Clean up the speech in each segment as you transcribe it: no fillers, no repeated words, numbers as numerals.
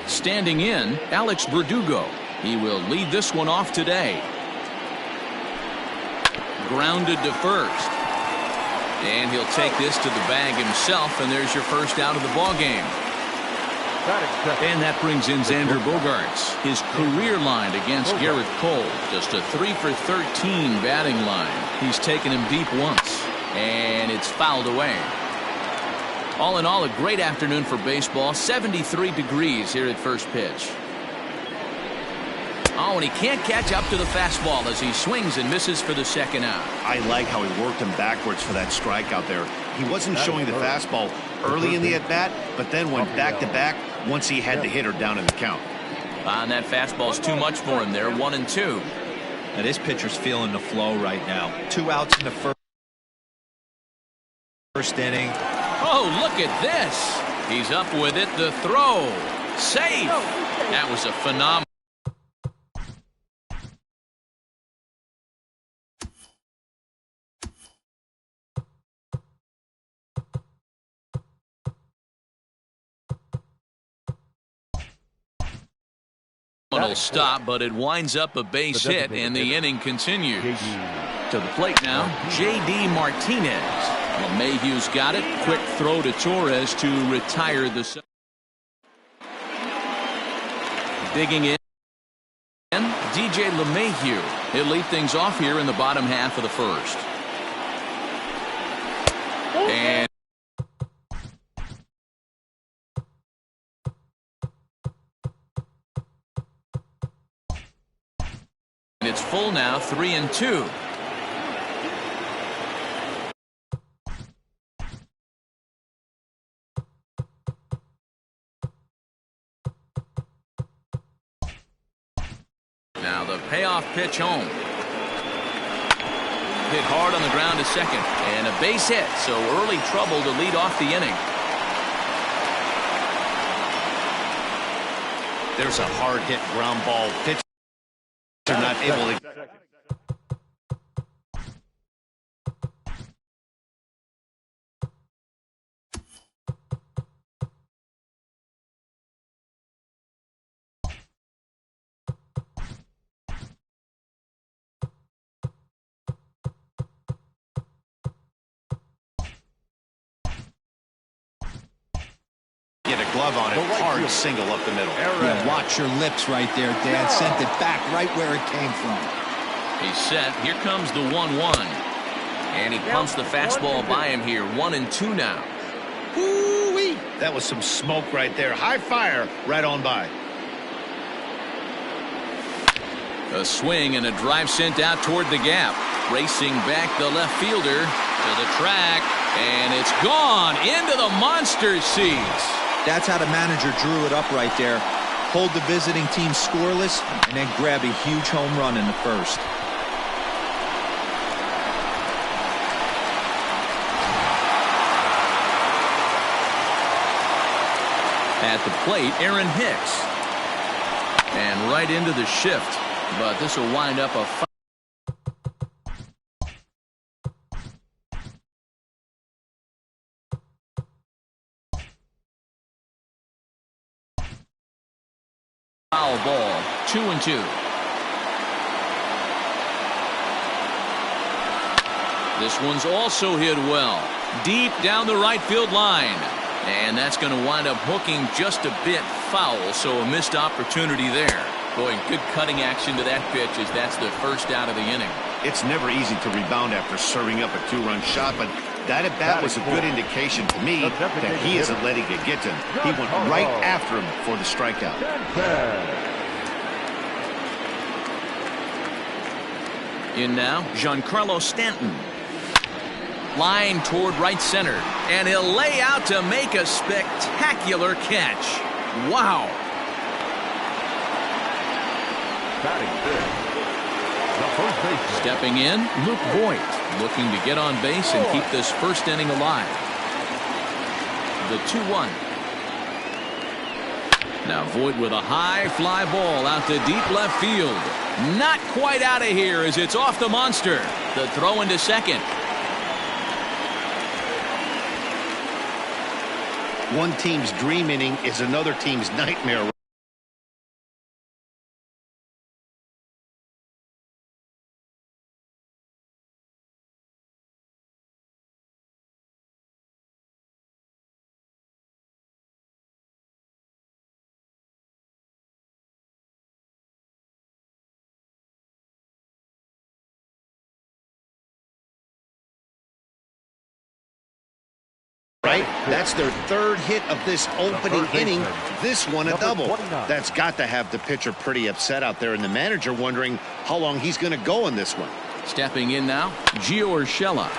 Standing in, Alex Verdugo. He will lead this one off today. Grounded to first. And he'll take this to the bag himself, and there's your first out of the ball game. And that brings in Xander Bogaerts. His career line against Garrett Cole. Just a 3 for 13 batting line. He's taken him deep once, and it's fouled away. All in all, a great afternoon for baseball. 73 degrees here at first pitch. Oh, and he can't catch up to the fastball as he swings and misses for the second out. I like how he worked him backwards for that strikeout there. He wasn't showing the fastball early in the at-bat, but then went back-to-back once he had the hitter down in the count. And that fastball's too much for him there. 1-2. Now this pitcher's feeling the flow right now. 2 outs in the first inning. Oh, look at this. He's up with it. The throw. Safe. That was a phenomenal. Stop, but it winds up a base hit, and the inning continues. To the plate now, J.D. Martinez. LeMahieu's got it. Quick throw to Torres to retire the. Digging in, DJ LeMahieu. He'll lead things off here in the bottom half of the first. And it's full now, 3-2. Now the payoff pitch home. Hit hard on the ground to second, and a base hit, so early trouble to lead off the inning. There's a hard hit ground ball pitch. They're not able to. Get a glove on it. Hard single up the middle. Yeah, watch your lips right there, Dad. Sent it back right where it came from. He's set. Here comes the 1-1. And he pumps the fastball by him here. 1-2 now. Woo-wee. That was some smoke right there. High fire right on by. A swing and a drive sent out toward the gap. Racing back the left fielder to the track. And it's gone into the monster seats. That's how the manager drew it up right there. Hold the visiting team scoreless and then grab a huge home run in the first. At the plate, Aaron Hicks. And right into the shift. But this will wind up a foul ball. 2-2. This one's also hit well. Deep down the right field line. And that's going to wind up hooking just a bit foul, so a missed opportunity there. Boy, good cutting action to that pitch as that's the first out of the inning. It's never easy to rebound after serving up a 2-run shot, but that at-bat was a good indication to me that he isn't letting it get to him. He went right after him for the strikeout. In now, Giancarlo Stanton. Line toward right center, and he'll lay out to make a spectacular catch. Wow. Stepping in, Luke Voigt, looking to get on base and keep this first inning alive. The 2-1. Now Voigt with a high fly ball out to deep left field. Not quite out of here as it's off the monster. The throw into second. One team's dream inning is another team's nightmare. That's their third hit of this opening inning. This one a double. That's got to have the pitcher pretty upset out there, and the manager wondering how long he's going to go in this one. Stepping in now, Gio Urshela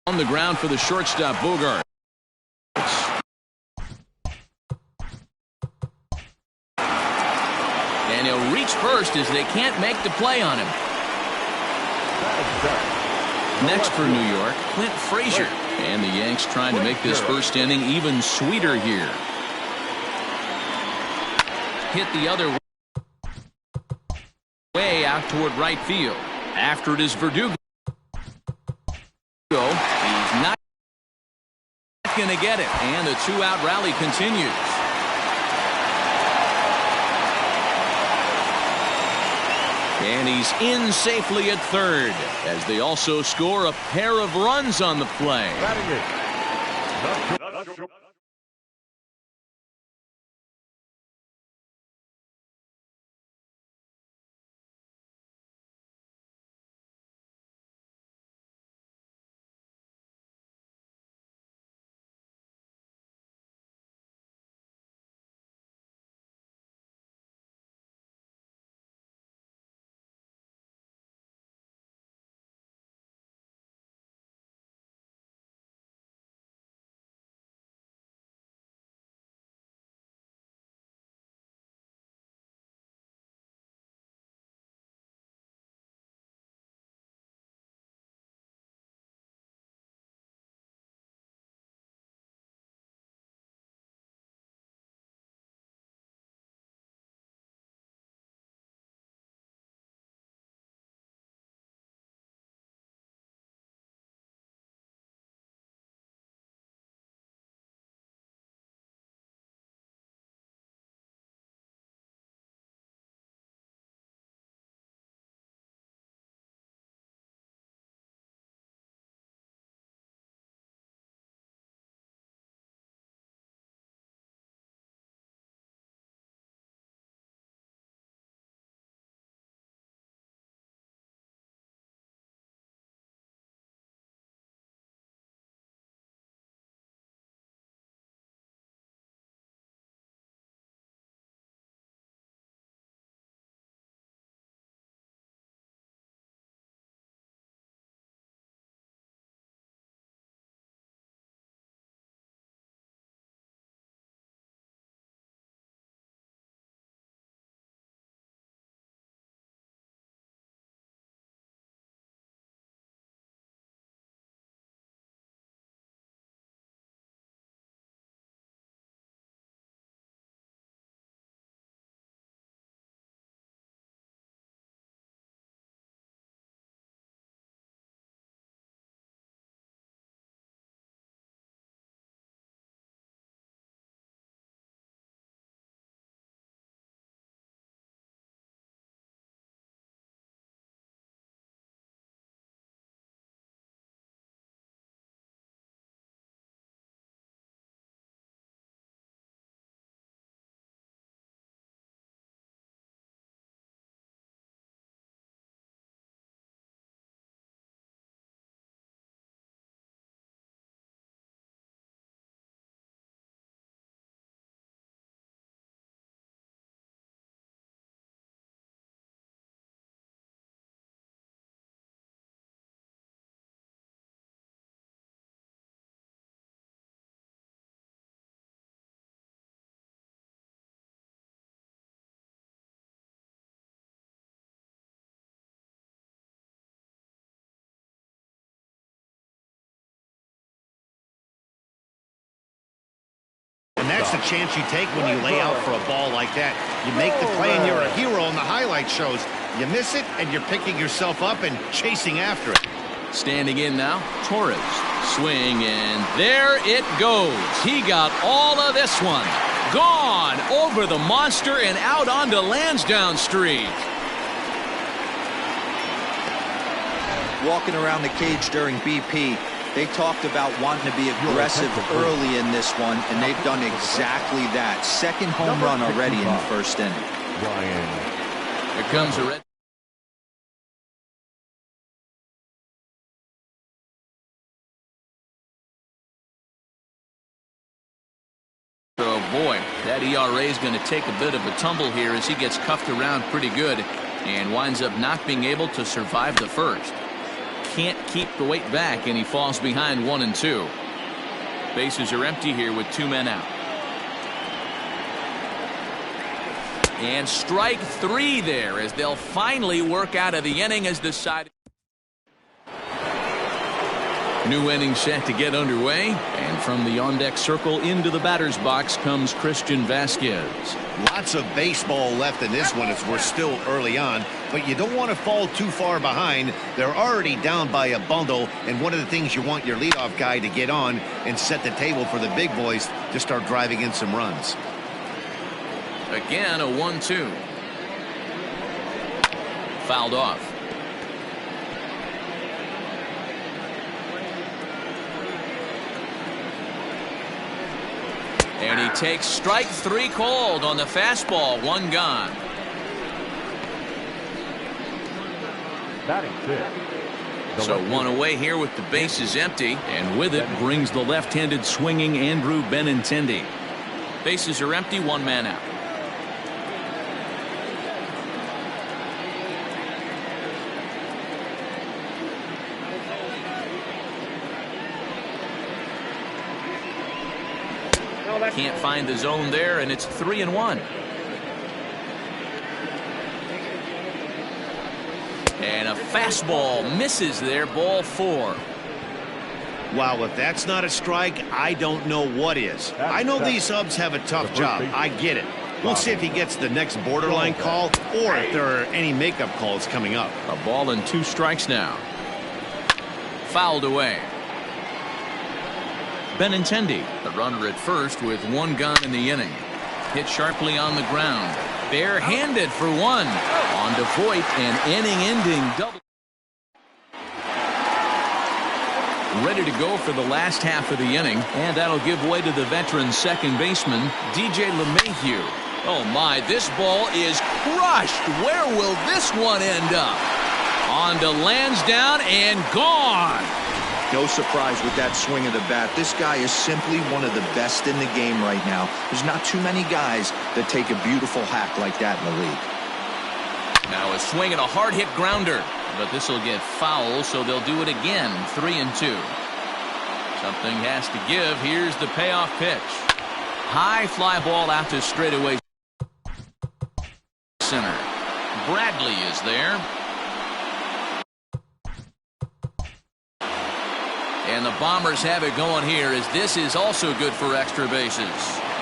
on the ground for the shortstop, Bogart. And he'll reach first as they can't make the play on him. Next for New York, Clint Frazier. And the Yanks trying to make this first inning even sweeter here. Hit the other way out toward right field. After it is Verdugo. He's not going to get it. And the two-out rally continues. And he's in safely at third as they also score a pair of runs on the play. And that's the chance you take when you lay out for a ball like that. You make the play and you're a hero in the highlight shows. You miss it and you're picking yourself up and chasing after it. Standing in now, Torres. Swing, and there it goes. He got all of this one. Gone over the monster and out onto Lansdowne Street. Walking around the cage during BP, they talked about wanting to be aggressive early in this one, and they've done exactly that. Second home run already in the first inning. Here comes a red. boy, that ERA is going to take a bit of a tumble here as he gets cuffed around pretty good and winds up not being able to survive the first. Can't keep the weight back, and he falls behind 1-2. Bases are empty here with 2 men out. And strike 3 there as they'll finally work out of the inning as the side. New inning set to get underway, and from the on-deck circle into the batter's box comes Christian Vasquez. Lots of baseball left in this one as we're still early on, but you don't want to fall too far behind. They're already down by a bundle, and one of the things you want your leadoff guy to get on and set the table for the big boys to start driving in some runs. Again, a 1-2. Fouled off. And he takes strike 3 called on the fastball. 1 gone. Batting 5th. So 1 away here with the bases empty, and with it brings the left-handed swinging Andrew Benintendi. Bases are empty, 1 man out. Can't find the zone there, and it's 3-1. And a fastball misses there, ball 4. Wow, if that's not a strike, I don't know what is. I know these subs have a tough job. I get it. We'll see if he gets the next borderline call or if there are any makeup calls coming up. A ball and 2 strikes now. Fouled away. Benintendi, the runner at first with 1 gone in the inning. Hit sharply on the ground. Barehanded for 1. On to Voit, an inning-ending double. Ready to go for the last half of the inning, and that'll give way to the veteran second baseman, DJ LeMahieu. Oh my, this ball is crushed. Where will this one end up? On to Lansdowne and gone. No surprise with that swing of the bat. This guy is simply one of the best in the game right now. There's not too many guys that take a beautiful hack like that in the league. Now a swing and a hard-hit grounder, but this will get foul, so they'll do it again. 3-2. Something has to give. Here's the payoff pitch. High fly ball out to straightaway center. Bradley is there. And the Bombers have it going here as this is also good for extra bases.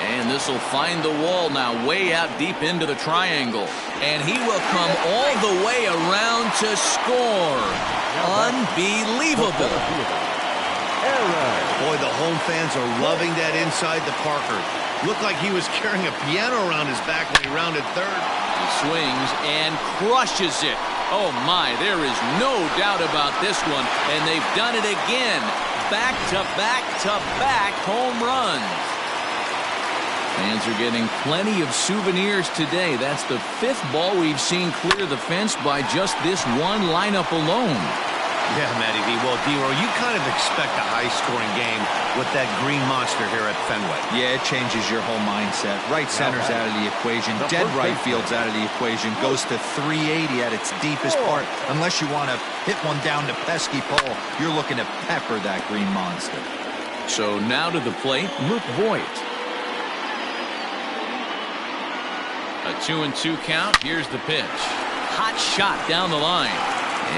And this will find the wall now way out deep into the triangle. And he will come all the way around to score. Unbelievable. Boy, the home fans are loving that inside the Parker. Looked like he was carrying a piano around his back when he rounded third. He swings and crushes it. Oh my, there is no doubt about this one, and they've done it again. Back-to-back-to-back home runs. Fans are getting plenty of souvenirs today. That's the 5th ball we've seen clear the fence by just this one lineup alone. Yeah, Matty V. Well, D-Roll, you kind of expect a high-scoring game with that green monster here at Fenway. Yeah, it changes your whole mindset. Right center's out of the equation. Dead right field's out of the equation. Goes to 380 at its deepest part. Unless you want to hit one down to pesky pole, you're looking to pepper that green monster. So now to the plate, Luke Voit. A 2-2 count. Here's the pitch. Hot shot down the line.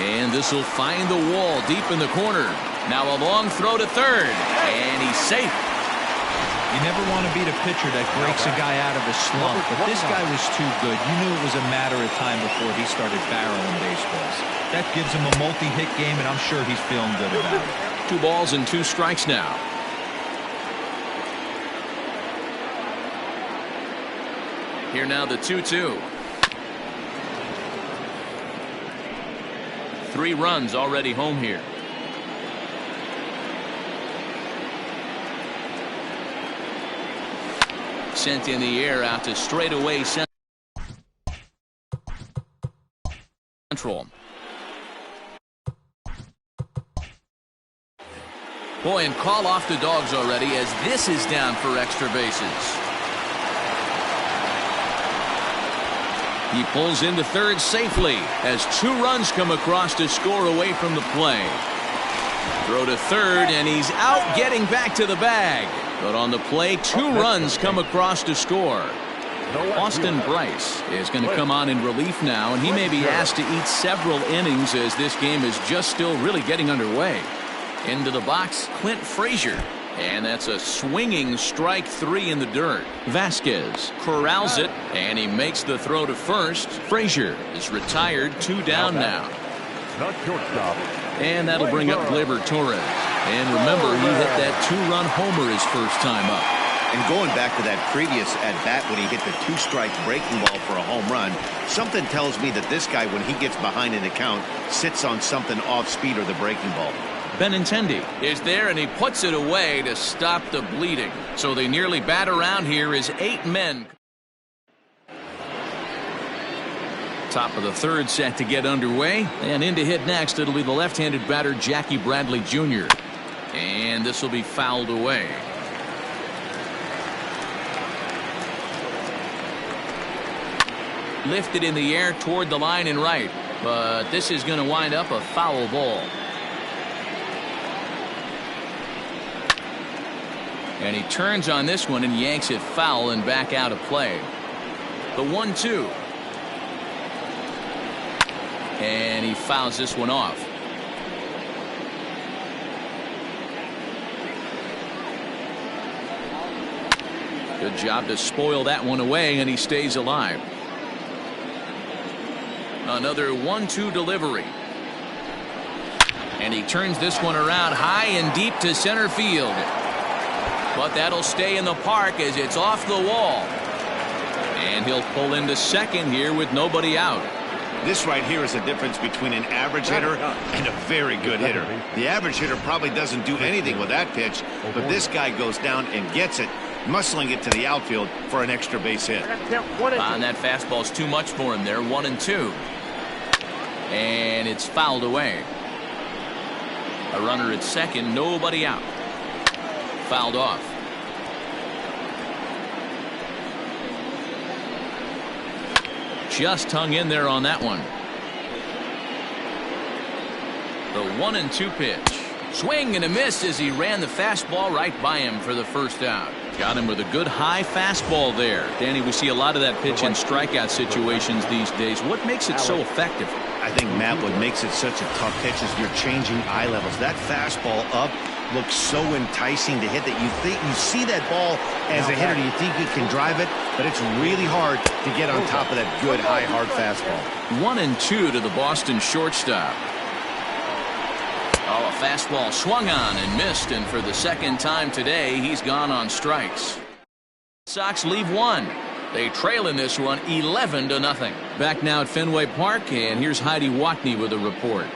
And this will find the wall deep in the corner. Now a long throw to third. And he's safe. You never want to beat a pitcher that breaks a guy out of a slump, but this guy was too good. You knew it was a matter of time before he started barreling baseballs. That gives him a multi-hit game, and I'm sure he's feeling good about it. 2 balls and 2 strikes now. Here now the 2-2. 3 runs already home here. Sent in the air out to straightaway central. Boy, and call off the Dogs already as this is down for extra bases. He pulls into third safely as 2 runs come across to score away from the play. Throw to third, and he's out getting back to the bag. But on the play, 2 runs come across to score. Austin Bryce is going to come on in relief now, and he may be asked to eat several innings as this game is just still really getting underway. Into the box, Clint Frazier. And that's a swinging strike 3 in the dirt. Vasquez corrals it, and he makes the throw to first. Frazier is retired, 2 down now. And that'll bring up Gleyber Torres. And remember, he hit that 2-run homer his first time up. And going back to that previous at-bat when he hit the 2-strike breaking ball for a home run, something tells me that this guy, when he gets behind in the count, sits on something off speed or the breaking ball. Benintendi is there, and he puts it away to stop the bleeding. So they nearly bat around here as 8 men. Top of the third set to get underway, and in to hit next, it'll be the left-handed batter Jackie Bradley Jr. And this will be fouled away. Lifted in the air toward the line and right, but this is going to wind up a foul ball. And he turns on this one and yanks it foul and back out of play. The 1-2. And he fouls this one off. Good job to spoil that one away, and he stays alive. Another 1-2 delivery. And he turns this one around high and deep to center field. But that'll stay in the park as it's off the wall. And he'll pull into second here with nobody out. This right here is the difference between an average hitter and a very good hitter. The average hitter probably doesn't do anything with that pitch, but this guy goes down and gets it, muscling it to the outfield for an extra base hit. And that fastball's too much for him there. 1-2. And it's fouled away. A runner at second, nobody out. Fouled off. Just hung in there on that one. The 1-2 pitch. Swing and a miss as he ran the fastball right by him for the first out. Got him with a good high fastball there. Danny, we see a lot of that pitch in strikeout situations these days. What makes it so effective? I think, Matt, what makes it such a tough pitch is you're changing eye levels. That fastball up looks so enticing to hit that you see that ball as a hitter, you think you can drive it, but it's really hard to get on top of that good high hard fastball. 1-2 to the Boston shortstop. Oh, a fastball swung on and missed, and for the second time today, he's gone on strikes. Sox leave one. They trail in this one 11-0. Back now at Fenway Park, and here's Heidi Watney with a report.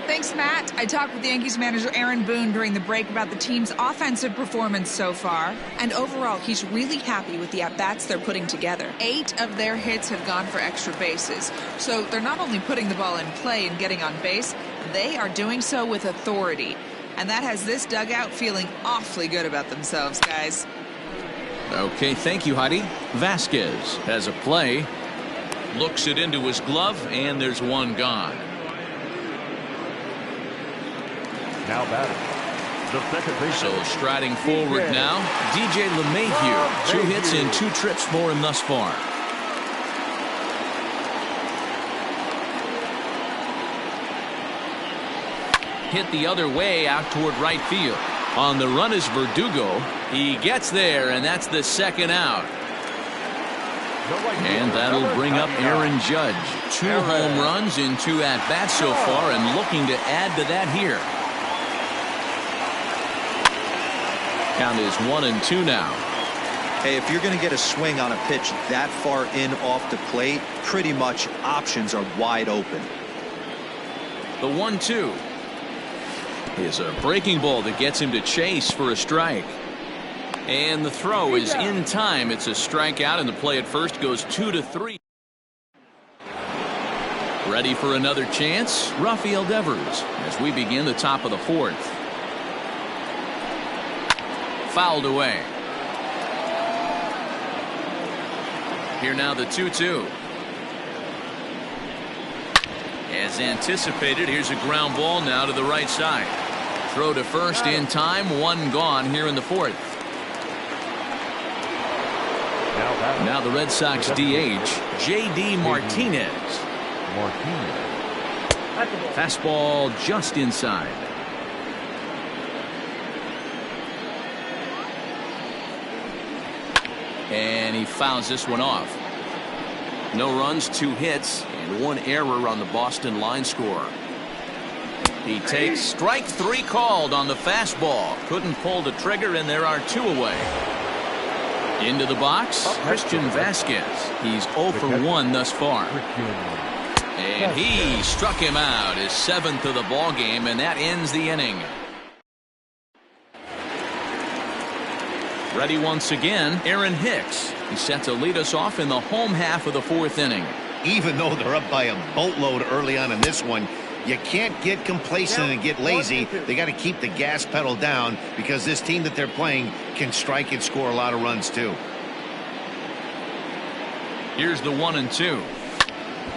Thanks, Matt. I talked with Yankees manager Aaron Boone during the break about the team's offensive performance so far. And overall, he's really happy with the at-bats they're putting together. 8 of their hits have gone for extra bases. So they're not only putting the ball in play and getting on base, they are doing so with authority. And that has this dugout feeling awfully good about themselves, guys. Okay, thank you, Heidi. Vasquez has a play. Looks it into his glove, and there's one gone. Now batting. The second base. So striding forward now, DJ LeMahieu. 2 hits and 2 trips for him thus far. Hit the other way out toward right field. On the run is Verdugo. He gets there, and that's the second out. And that'll bring up Aaron Judge. 2 home runs in 2 at-bats so far, and looking to add to that here. Count is 1-2 now. Hey, if you're going to get a swing on a pitch that far in off the plate, pretty much options are wide open. The 1-2 is a breaking ball that gets him to chase for a strike. And the throw is in time. It's a strikeout, and the play at first goes 2-3. Ready for another chance? Rafael Devers as we begin the top of the 4th. Fouled away. Here now the 2-2. As anticipated, here's a ground ball now to the right side. Throw to first in time, one gone here in the fourth. Now the Red Sox DH, J.D. Martinez. Fastball just inside. And he fouls this one off. No runs, 2 hits, and 1 error on the Boston line score. He takes strike 3 called on the fastball. Couldn't pull the trigger, and there are 2 away. Into the box, Christian Vasquez. He's 0 for 1 thus far. And he struck him out, his 7th of the ball game, and that ends the inning. Ready once again, Aaron Hicks. He's set to lead us off in the home half of the 4th inning. Even though they're up by a boatload early on in this one, you can't get complacent and get lazy. They got to keep the gas pedal down because this team that they're playing can strike and score a lot of runs too. Here's the 1-2.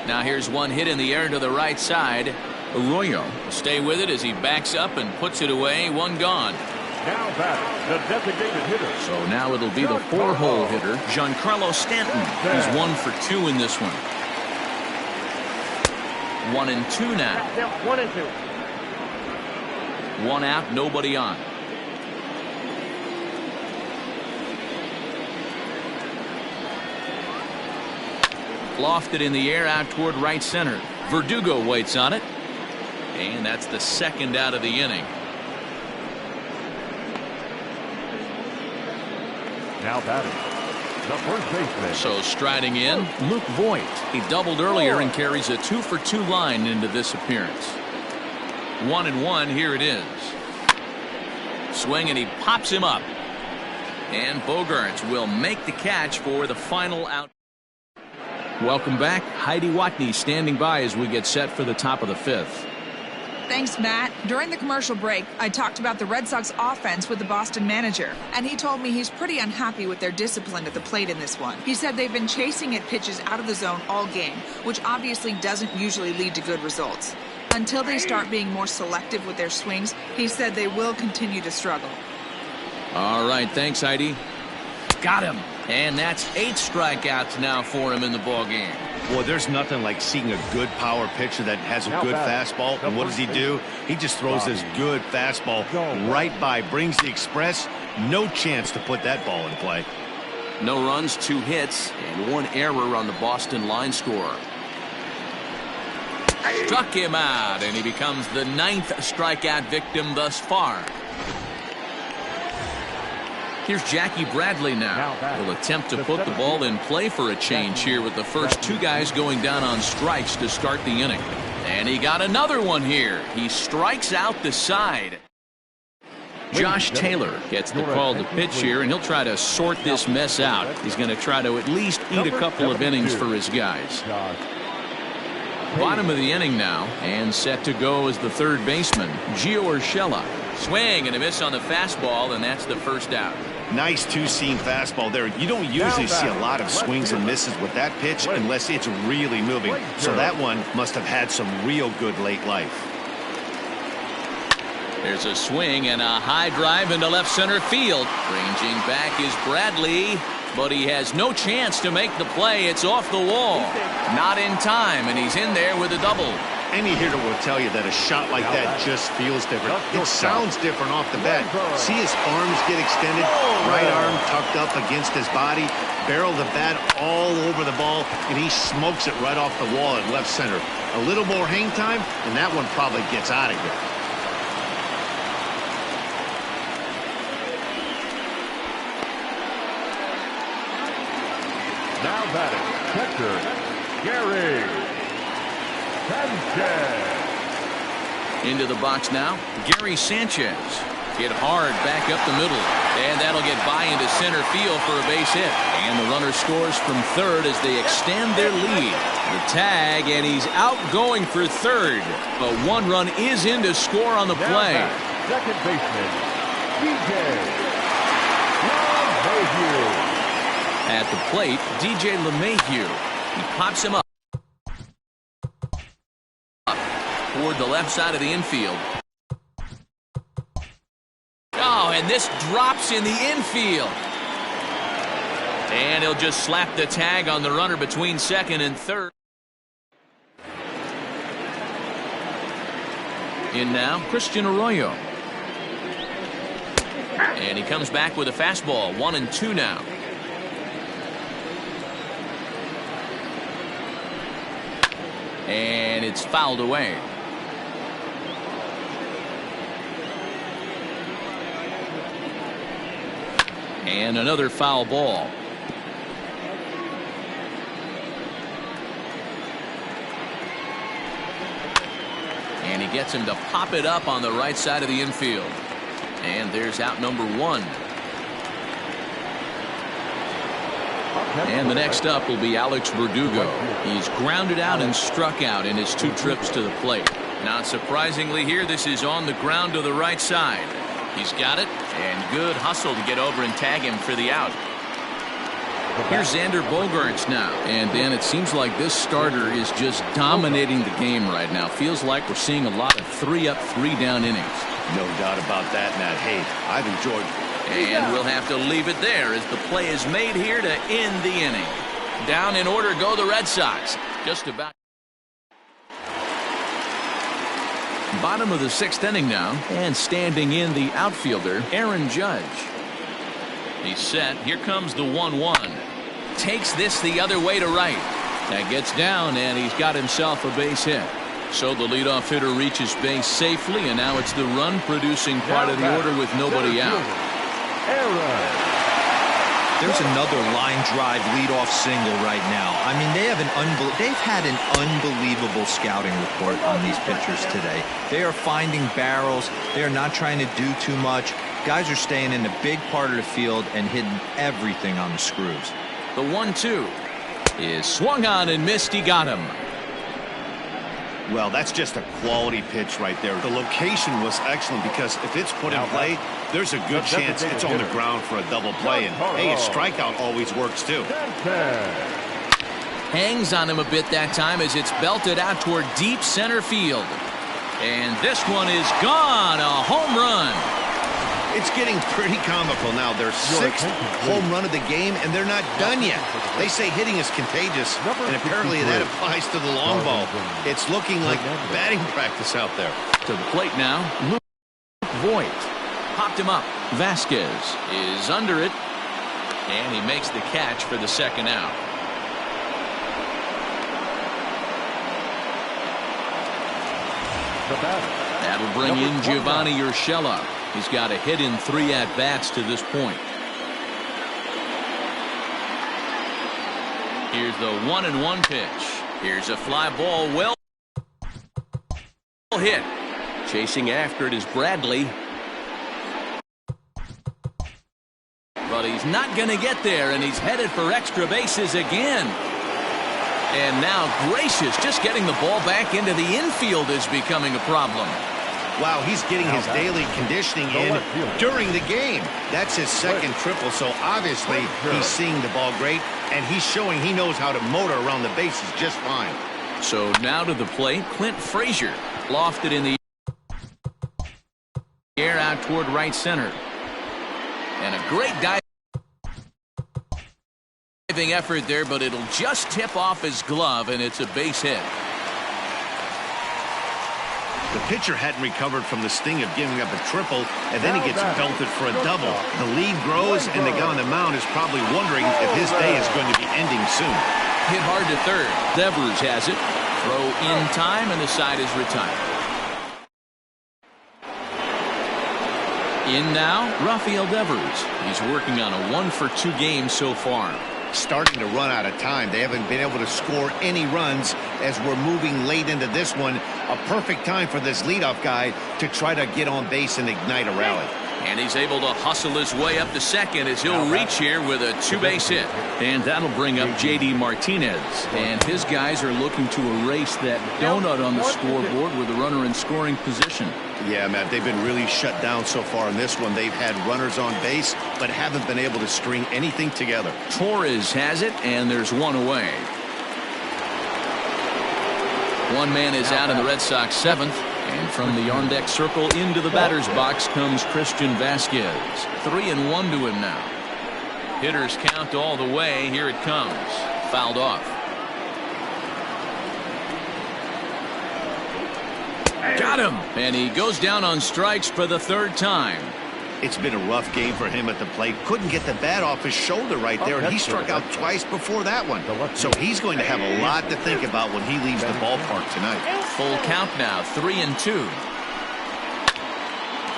Now here's one hit in the air to the right side. Arroyo will stay with it as he backs up and puts it away. 1 gone. Now back, the designated hitter. So now it'll be the 4-hole hitter, Giancarlo Stanton. He's 1 for 2 in this one. 1-2 now. 1-2. 1 out, nobody on. Lofted in the air out toward right center. Verdugo waits on it. And that's the 2nd out of the inning. Now batting, the first baseman. So striding in, Luke Voigt. He doubled earlier and carries a 2 for 2 line into this appearance. 1-1, here it is. Swing and he pops him up. And Bogaerts will make the catch for the final out. Welcome back. Heidi Watney standing by as we get set for the top of the 5th. Thanks, Matt. During the commercial break, I talked about the Red Sox offense with the Boston manager, and he told me he's pretty unhappy with their discipline at the plate in this one. He said they've been chasing at pitches out of the zone all game, which obviously doesn't usually lead to good results. Until they start being more selective with their swings, he said they will continue to struggle. All right, thanks, Heidi. Got him. And that's 8 strikeouts now for him in the ball game. Well, there's nothing like seeing a good power pitcher that has a good fastball. And what does he do? He just throws this good fastball right by, brings the express. No chance to put that ball in play. No runs, 2 hits, and 1 error on the Boston line score. Struck him out, and he becomes the 9th strikeout victim thus far. Here's Jackie Bradley now. He'll attempt to put the ball in play for a change here with the first 2 guys going down on strikes to start the inning. And he got another one here. He strikes out the side. Josh Taylor gets the call to pitch here, and he'll try to sort this mess out. He's going to try to at least eat a couple of innings for his guys. Bottom of the inning now, and set to go as the 3rd baseman, Gio Urshela. Swing and a miss on the fastball, and that's the 1st out. Nice 2-seam fastball there. You don't usually see a lot of swings and misses with that pitch unless it's really moving. So that one must have had some real good late life. There's a swing and a high drive into left center field. Ranging back is Bradley, but he has no chance to make the play. It's off the wall. Not in time, and he's in there with a double. Any hitter will tell you that a shot like that just feels different. It sounds different off the bat. See his arms get extended, right arm tucked up against his body, barrel the bat all over the ball, and he smokes it right off the wall at left center. A little more hang time, and that one probably gets out of here. Now batting, catcher, Gary Sanchez. Into the box now, Gary Sanchez. Hit hard back up the middle, and that'll get by into center field for a base hit. And the runner scores from 3rd as they extend their lead. The tag, and he's out going for 3rd. But 1 run is in to score on the play. Second baseman, DJ LeMahieu. At the plate, DJ LeMahieu. He pops him up. toward the left side of the infield. Oh, and this drops in the infield. And he'll just slap the tag on the runner between second and third. In now, Christian Arroyo. And he comes back with a fastball. 1-2 now. And it's fouled away. And another foul ball. And he gets him to pop it up on the right side of the infield. And there's out number 1. And the next up will be Alex Verdugo. He's grounded out and struck out in his 2 trips to the plate. Not surprisingly here, this is on the ground to the right side. He's got it, and good hustle to get over and tag him for the out. Here's Xander Bogaerts now. And, Dan, it seems like this starter is just dominating the game right now. Feels like we're seeing a lot of 3-up, 3-down innings. No doubt about that, Matt. Hey, I've enjoyed it. And we'll have to leave it there as the play is made here to end the inning. Down in order go the Red Sox. Just about. Bottom of the 6th inning now. And standing in the outfielder, Aaron Judge. He's set. Here comes the 1-1. Takes this the other way to right. That gets down, and he's got himself a base hit. So the leadoff hitter reaches base safely, and now it's the run-producing part of the order with nobody out. There's another line drive leadoff single right now. I mean, they've had an unbelievable scouting report on these pitchers today. They are finding barrels. They are not trying to do too much. Guys are staying in the big part of the field and hitting everything on the screws. The 1-2 is swung on and missed. He got him. Well, that's just a quality pitch right there. The location was excellent because if it's put in play, there's a good chance it's on the ground for a double play. And, hey, a strikeout always works, too. Hangs on him a bit that time as it's belted out toward deep center field. And this one is gone. A home run. It's getting pretty comical now. Their 6th home run of the game, and they're not done yet. They say hitting is contagious, and apparently that applies to the long ball. It's looking like batting practice out there. To the plate now, Luke Voit. Popped him up. Vasquez is under it, and he makes the catch for the 2nd out. That'll bring in Giovanni Urshela. He's got a hit in 3 at-bats to this point. Here's the 1-1 pitch. Here's a fly ball well hit. Chasing after it is Bradley. But he's not going to get there, and he's headed for extra bases again. And now Gracious just getting the ball back into the infield is becoming a problem. Wow, he's getting his daily conditioning in during the game. That's his 2nd triple, so obviously he's seeing the ball great, and he's showing he knows how to motor around the bases just fine. So now to the plate, Clint Frazier. Lofted in the air out toward right center. And a great diving effort there, but it'll just tip off his glove, and it's a base hit. The pitcher hadn't recovered from the sting of giving up a triple, and then he gets belted for a double. The lead grows, and the guy on the mound is probably wondering if his day is going to be ending soon. Hit hard to third. Devers has it. Throw in time, and the side is retired. In now, Rafael Devers. He's working on a 1-for-2 game so far. Starting to run out of time. They haven't been able to score any runs as we're moving late into this one. A perfect time for this leadoff guy to try to get on base and ignite a rally. And he's able to hustle his way up to second as he'll reach here with a 2-base hit. And that'll bring up J.D. Martinez. And his guys are looking to erase that donut on the scoreboard with a runner in scoring position. Yeah, Matt, they've been really shut down so far in this one. They've had runners on base, but haven't been able to string anything together. Torres has it, and there's one away. One man is out in the Red Sox 7th. And from the on-deck circle into the batter's box comes Christian Vasquez. 3-1 to him now. Hitters count all the way. Here it comes. Fouled off. Got him. And he goes down on strikes for the third time. It's been a rough game for him at the plate. Couldn't get the bat off his shoulder right there, and he struck out twice before that one. So he's going to have a lot to think about when he leaves the ballpark tonight. Full count now, 3-2.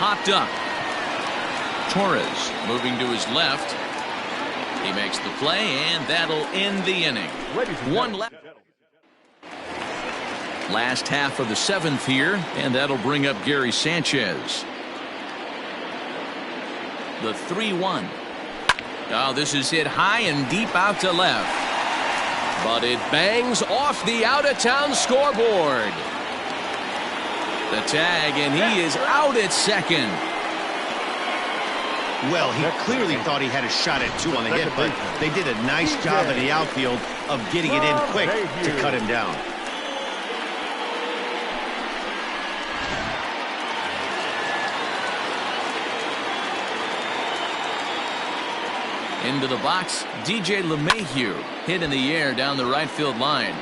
Hopped up. Torres moving to his left. He makes the play, and that'll end the inning. One left. Last half of the seventh here, and that'll bring up Gary Sanchez. The 3-1. Oh, this is hit high and deep out to left. But it bangs off the out-of-town scoreboard. The tag, and he is out at second. Well, he clearly thought he had a shot at 2 on the hit, but they did a nice job in the outfield of getting it in quick to cut him down. Into the box, DJ LeMahieu hit in the air down the right field line.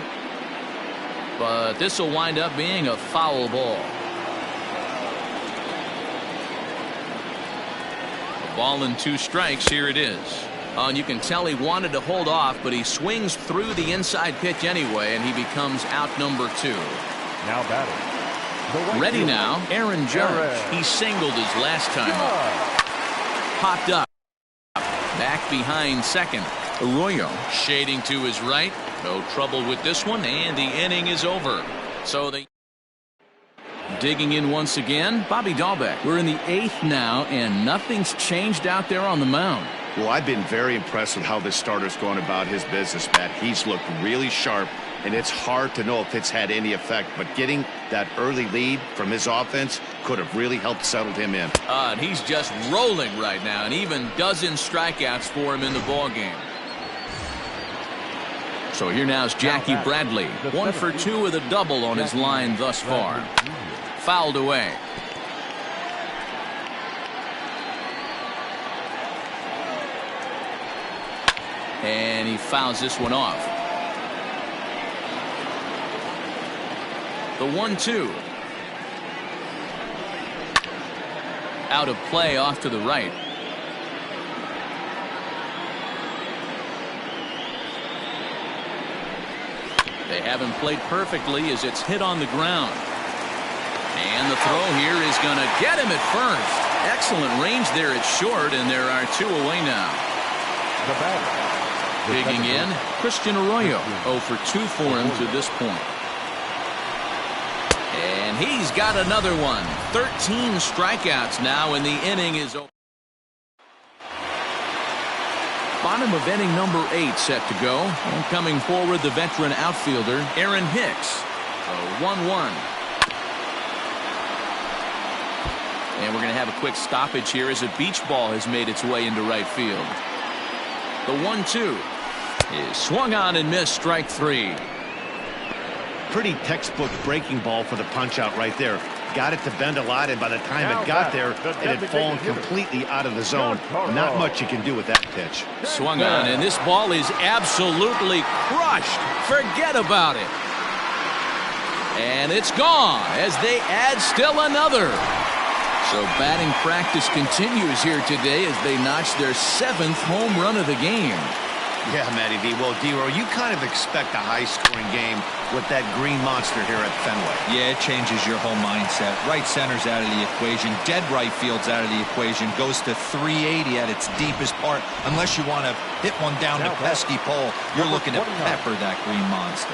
But this will wind up being a foul ball. A ball and 2 strikes. Here it is. And you can tell he wanted to hold off, but he swings through the inside pitch anyway, and he becomes out number 2. Now batting. Ready now, Aaron Judge. He singled his last time up. Popped up. Back behind second. Arroyo shading to his right. No trouble with this one, and the inning is over. So they digging in once again. Bobby Dahlbeck. We're in the 8th now, and nothing's changed out there on the mound. Well, I've been very impressed with how this starter's going about his business, Matt. He's looked really sharp, and it's hard to know if it's had any effect. But getting that early lead from his offense could have really helped settle him in. And he's just rolling right now, and even dozen strikeouts for him in the ball game. So here now is Jackie Bradley. 1 for 2 with a double on his line thus far. Fouled away. And he fouls this one off. The 1-2. Out of play off to the right. They haven't played perfectly as it's hit on the ground. And the throw here is going to get him at first. Excellent range there at short, and there are 2 away now. The batter. Digging in, Christian Arroyo. 0 for 2 for him to this point. And he's got another one. 13 strikeouts now, and the inning is over. Bottom of inning number 8 set to go. And coming forward, the veteran outfielder, Aaron Hicks. 1-1. And we're going to have a quick stoppage here as a beach ball has made its way into right field. The 1-2 is swung on and missed. Strike 3. Pretty textbook breaking ball for the punch out right there. Got it to bend a lot, and by the time it got there, it had fallen completely out of the zone. Not much you can do with that pitch. Swung on, and this ball is absolutely crushed. Forget about it. And it's gone as they add still another. So batting practice continues here today as they notch their 7th home run of the game. Yeah, Matty V. Well, D-Row, you kind of expect a high-scoring game with that green monster here at Fenway. Yeah, it changes your whole mindset. Right center's out of the equation. Dead right field's out of the equation. Goes to 380 at its deepest part. Unless you want to hit one down the pesky pole, you're looking to pepper that green monster.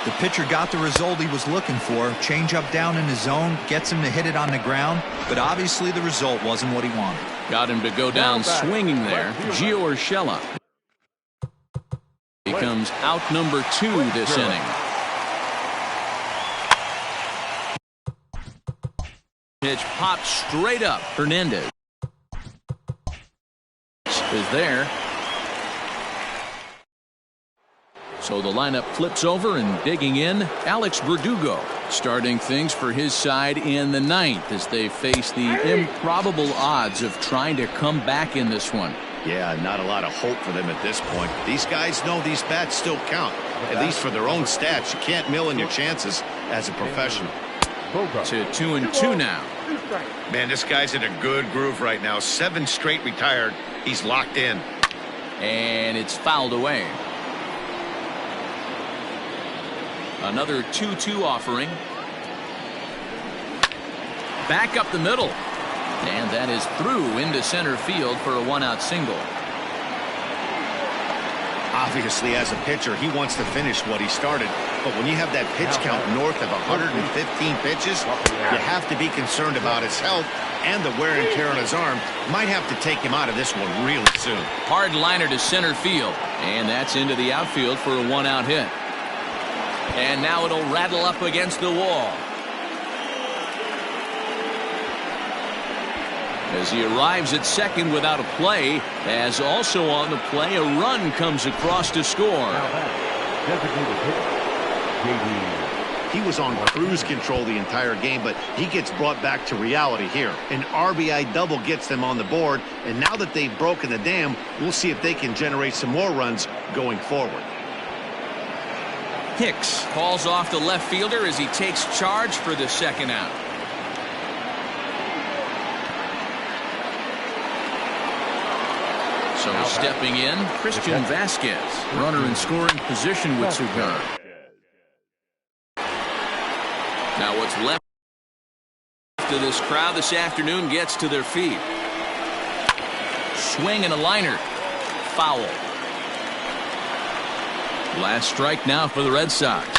The pitcher got the result he was looking for. Change up down in the zone, gets him to hit it on the ground, but obviously the result wasn't what he wanted. Got him to go down swinging there. Gio Urshela becomes out number 2 this inning. Pitch popped straight up. Hernandez is there. So the lineup flips over, and digging in, Alex Verdugo, starting things for his side in the 9th as they face the improbable odds of trying to come back in this one. Yeah, not a lot of hope for them at this point. These guys know these bats still count, at least for their own stats. You can't mill in your chances as a professional. To 2-2 now. Man, this guy's in a good groove right now. 7 straight retired. He's locked in. And it's fouled away. Another 2-2 offering. Back up the middle. And that is through into center field for a 1-out single. Obviously, as a pitcher, he wants to finish what he started. But when you have that pitch count north of 115 pitches, you have to be concerned about his health and the wear and tear on his arm. Might have to take him out of this one really soon. Hard liner to center field. And that's into the outfield for a 1-out hit. And now it'll rattle up against the wall. As he arrives at second without a play, as also on the play, a run comes across to score. He was on cruise control the entire game, but he gets brought back to reality here. An RBI double gets them on the board, and now that they've broken the dam, we'll see if they can generate some more runs going forward. Hicks calls off the left fielder as he takes charge for the 2nd out. So stepping in, Christian Vasquez, runner in scoring position with Sugar. Now what's left of this crowd this afternoon gets to their feet. Swing and a liner. Foul. Last strike now for the Red Sox.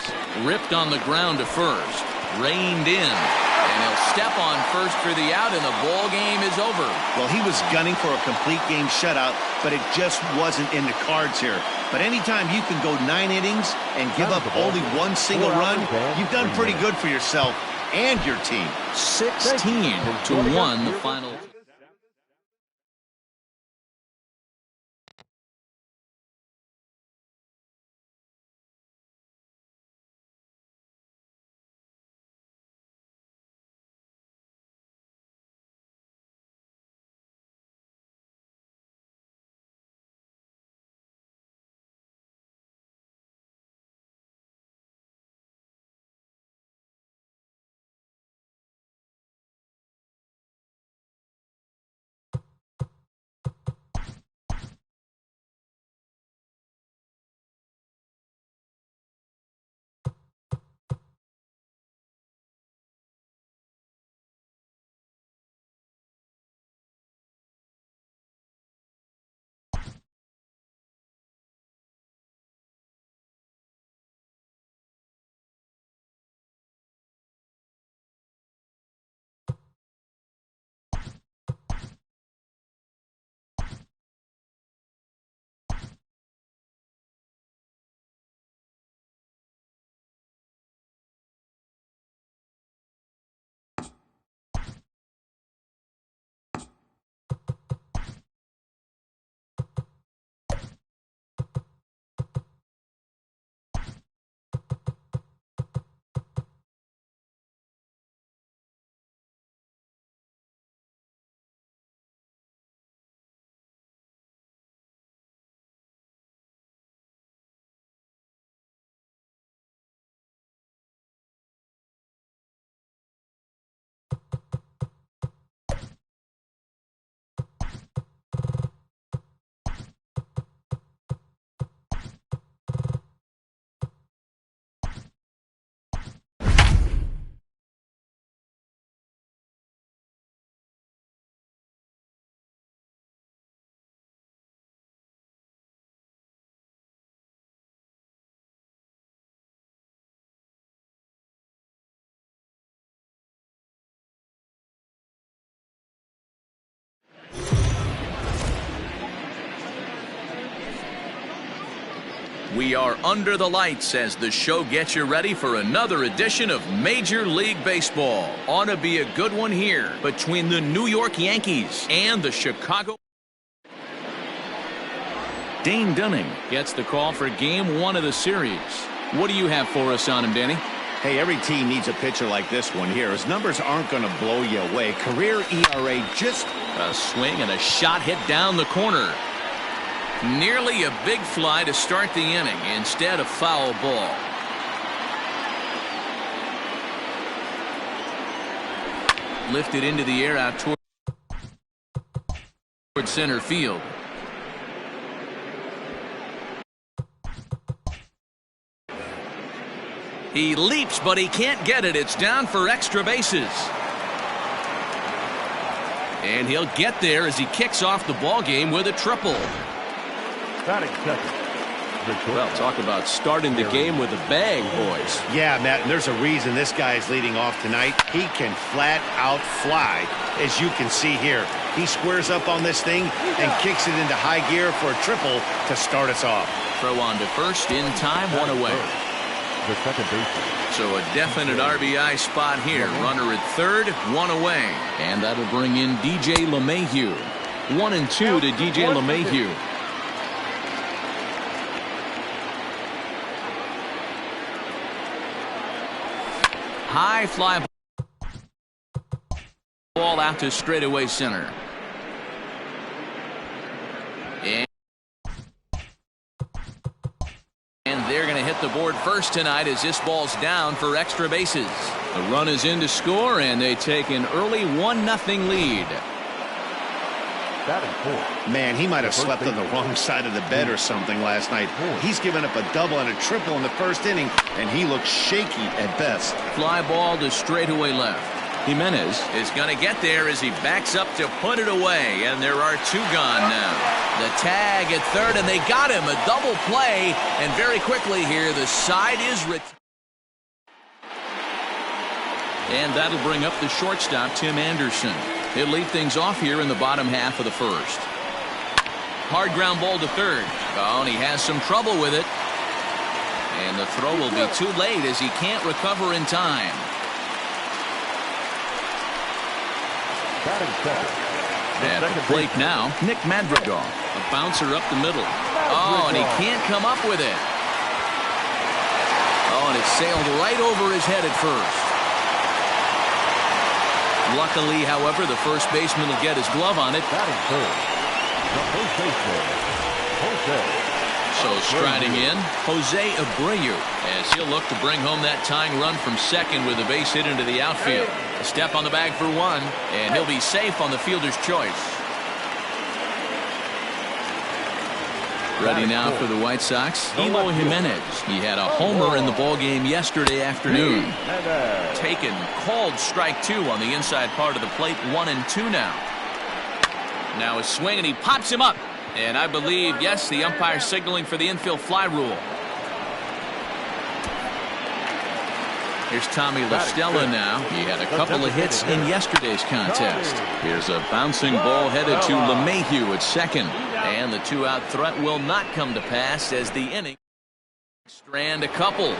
Ripped on the ground to first. Reined in. And he'll step on first for the out, and the ball game is over. Well, he was gunning for a complete game shutout, but it just wasn't in the cards here. But anytime you can go 9 innings and give up only 1 single run, you've done pretty good for yourself and your team. 16-1 the final. We are under the lights as the show gets you ready for another edition of Major League Baseball. Ought to be a good one here between the New York Yankees and the Chicago. Dane Dunning gets the call for game 1 of the series. What do you have for us on him, Danny? Hey, every team needs a pitcher like this one here. His numbers aren't going to blow you away. Career ERA just... A swing and a shot hit down the corner. Nearly a big fly to start the inning. Instead, a foul ball. Lifted into the air out toward center field. He leaps, but he can't get it. It's down for extra bases. And he'll get there as he kicks off the ball game with a triple. Batting second. Well, talk about starting the game with a bang, boys. Yeah, Matt, and there's a reason this guy is leading off tonight. He can flat out fly, as you can see here. He squares up on this thing and kicks it into high gear for a triple to start us off. Throw on to first, in time, 1 away. The second baseman. So a definite RBI spot here. Runner at third, 1 away. And that'll bring in DJ LeMahieu. 1-2 to DJ LeMahieu. High fly ball out to straightaway center. And they're going to hit the board first tonight as this ball's down for extra bases. The run is in to score, and they take an early 1-0 lead. Batting fourth. Man, he might have slept on the wrong side of the bed or something last night. He's given up a double and a triple in the first inning, and he looks shaky at best. Fly ball to straightaway left. Jimenez is going to get there as he backs up to put it away, and there are 2 gone now. The tag at third, and they got him. A double play, and very quickly here, the side is and that'll bring up the shortstop, Tim Anderson. He'll lead things off here in the bottom half of the first. Hard ground ball to third. Oh, and he has some trouble with it. And the throw will be too late as he can't recover in time. Batting second. At the plate now, Nick Madrigal. A bouncer up the middle. Oh, and he can't come up with it. Oh, and it sailed right over his head at first. Luckily, however, the first baseman will get his glove on it. Batting third. The first baseman, Jose. So striding in, Jose Abreu, as he'll look to bring home that tying run from second with a base hit into the outfield. A step on the bag for 1, and he'll be safe on the fielder's choice. Ready now for the White Sox, Eloy Jimenez. He had a homer in the ballgame yesterday afternoon. Taken, called strike 2 on the inside part of the plate, 1-2 now. Now a swing, and he pops him up. And I believe, yes, the umpire signaling for the infield fly rule. Here's Tommy La Stella now. He had a couple of hits in yesterday's contest. Here's a bouncing ball headed to LeMahieu at second. And the 2-out threat will not come to pass as the inning strand a couple.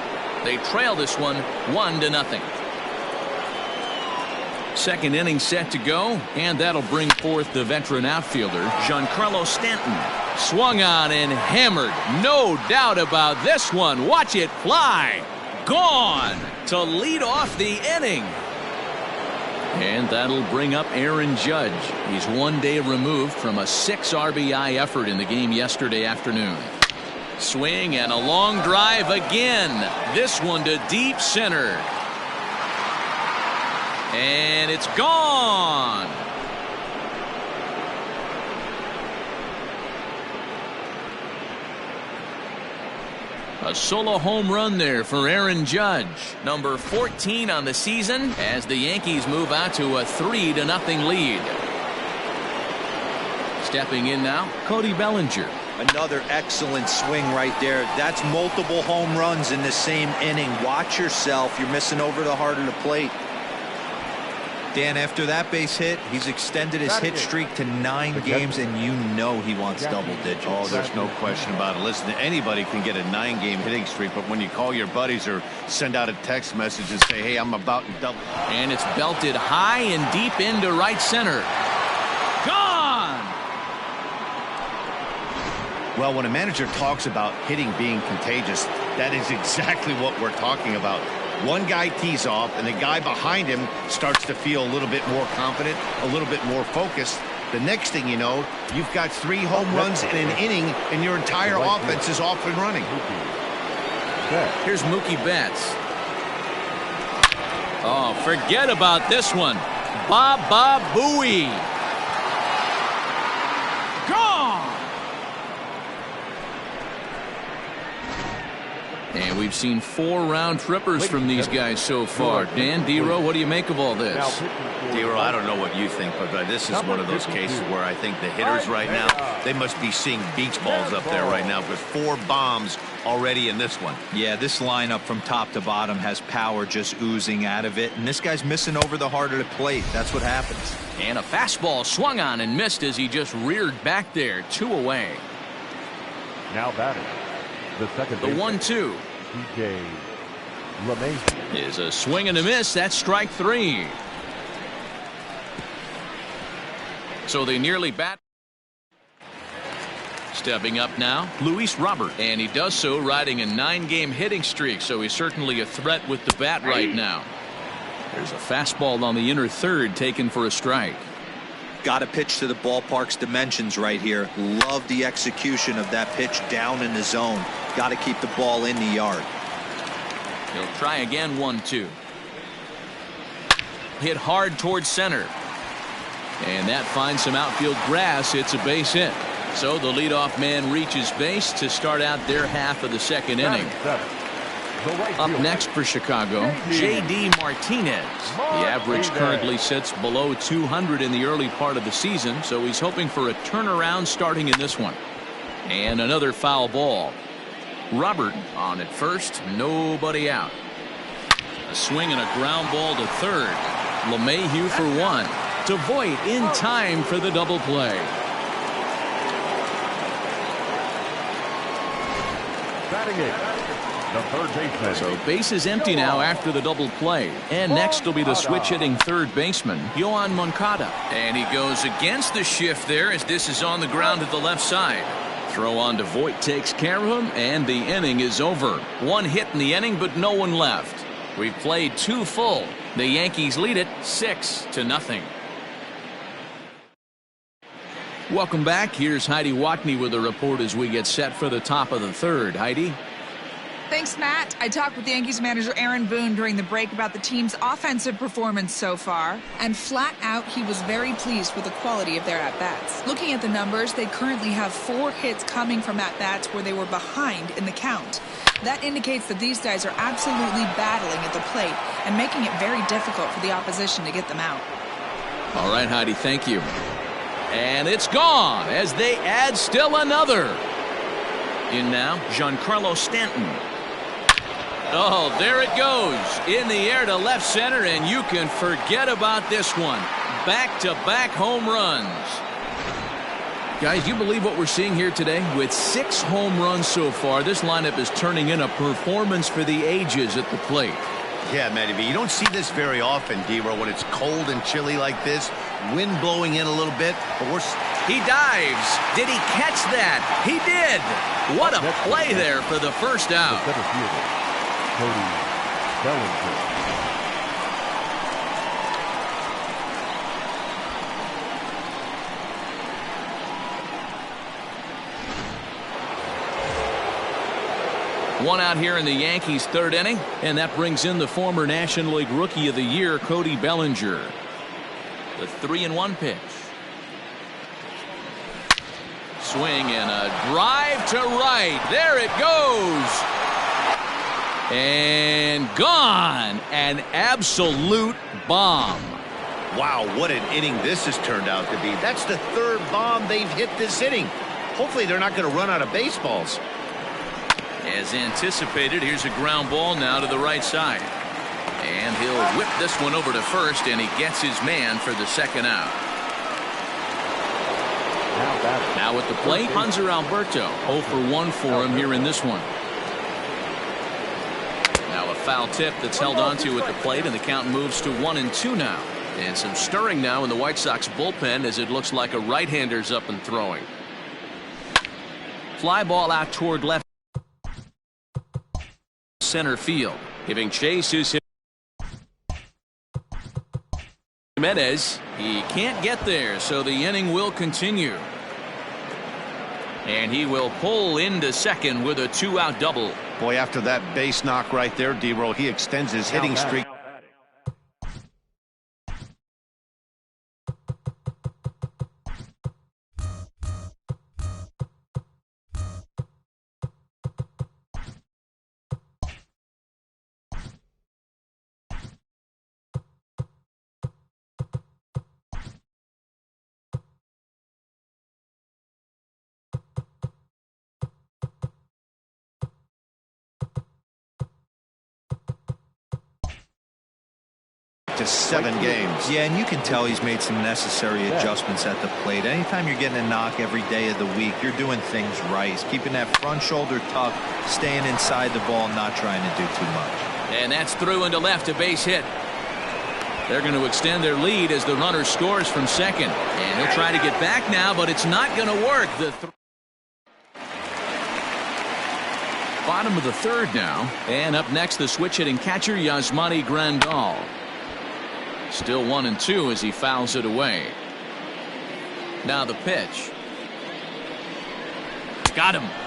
They trail this one 1-0. Second inning set to go, and that'll bring forth the veteran outfielder, Giancarlo Stanton. Swung on and hammered. No doubt about this one. Watch it fly. Gone to lead off the inning. And that'll bring up Aaron Judge. He's 1 day removed from a 6 RBI effort in the game yesterday afternoon. Swing and a long drive again. This one to deep center. And it's gone. A solo home run there for Aaron Judge. Number 14 on the season as the Yankees move out to a 3-0 lead. Stepping in now, Cody Bellinger. Another excellent swing right there. That's multiple home runs in the same inning. Watch yourself. You're missing over the heart of the plate. Dan, after that base hit, he's extended his hit streak to 9 games, and you know he wants double digits. Oh, there's no question about it. Listen, anybody can get a 9-game hitting streak, but when you call your buddies or send out a text message and say, hey, I'm about to double. And it's belted high and deep into right center. Gone! Well, when a manager talks about hitting being contagious, that is exactly what we're talking about. One guy tees off, and the guy behind him starts to feel a little bit more confident, a little bit more focused. The next thing you know, you've got 3 home runs in an inning, and your entire offense is off and running. Here's Mookie Betts. Oh, forget about this one. Baba Booey. Gone. And we've seen 4 round trippers from these guys so far. Dan, D-Row, what do you make of all this? D-Row, I don't know what you think, but this is one of those cases where I think the hitters right now, they must be seeing beach balls up there right now with 4 bombs already in this one. Yeah, this lineup from top to bottom has power just oozing out of it, and this guy's missing over the heart of the plate. That's what happens. And a fastball swung on and missed as he just reared back there. 2 away. Now batting, the second The 1-2 is a swing and a miss. That's strike 3. So they nearly bat. Stepping up now, Luis Robert, and he does so riding a 9-game hitting streak, so he's certainly a threat with the bat right now. There's a fastball on the inner third taken for a strike. Got to pitch to the ballpark's dimensions right here. Love the execution of that pitch down in the zone. Got to keep the ball in the yard. He'll try again. 1-2. Hit hard towards center. And that finds some outfield grass. It's a base hit. So the leadoff man reaches base to start out their half of the second inning. Up next for Chicago, J.D. Martinez. The average currently sits below 200 in the early part of the season, so he's hoping for a turnaround starting in this one. And another foul ball. Robert on at first, nobody out. A swing and a ground ball to third. LeMahieu for 1. To Voit in time for the double play. Batting it, the third baseman. So base is empty now after the double play. And next will be the switch hitting third baseman, Yoan Moncada. And he goes against the shift there as this is on the ground to the left side. Throw on to Voit takes care of him, and the inning is over. 1 hit in the inning, but no one left. We've played 2 full. The Yankees lead it 6-0. Welcome back. Here's Heidi Watney with a report as we get set for the top of the third. Heidi? Thanks, Matt. I talked with the Yankees manager Aaron Boone during the break about the team's offensive performance so far, and flat out he was very pleased with the quality of their at-bats. Looking at the numbers, they currently have 4 hits coming from at-bats where they were behind in the count. That indicates that these guys are absolutely battling at the plate and making it very difficult for the opposition to get them out. All right, Heidi, thank you. And it's gone as they add still another. In now, Giancarlo Stanton. Oh, there it goes. In the air to left center, and you can forget about this one. Back-to-back home runs. Guys, you believe what we're seeing here today? With 6 home runs so far, this lineup is turning in a performance for the ages at the plate. Yeah, Matty, you don't see this very often, D-Row, when it's cold and chilly like this. Wind blowing in a little bit, but he dives. Did he catch that? He did. What a play there for the first out. One out here in the Yankees' third inning, and that brings in the former National League Rookie of the Year, Cody Bellinger. The 3-1 pitch. Swing and a drive to right. There it goes. And gone. An absolute bomb. Wow, what an inning this has turned out to be. That's the 3rd bomb they've hit this inning. Hopefully they're not going to run out of baseballs. As anticipated, here's a ground ball now to the right side. And he'll whip this one over to first, and he gets his man for the second out. Now at the plate, Hanser Alberto. 0 for 1 for him here in this one. Now a foul tip that's held onto at the plate, and the count moves to 1-2 now. And some stirring now in the White Sox bullpen as it looks like a right-hander's up and throwing. Fly ball out toward left center field. Giving chase is Jimenez. He can't get there, so the inning will continue. And he will pull into second with a 2-out double. Boy, after that base knock right there, D-Roll, he extends his hitting streak. To 7 games. Yeah, and you can tell he's made some necessary adjustments at the plate. Anytime you're getting a knock every day of the week, you're doing things right. He's keeping that front shoulder tucked, staying inside the ball, not trying to do too much. And that's through into left, a base hit. They're going to extend their lead as the runner scores from second. And he'll try to get back now, but it's not going to work. Bottom of the third now. And up next, the switch hitting catcher, Yasmani Grandal. Still 1-2 as he fouls it away. Now the pitch. Got him.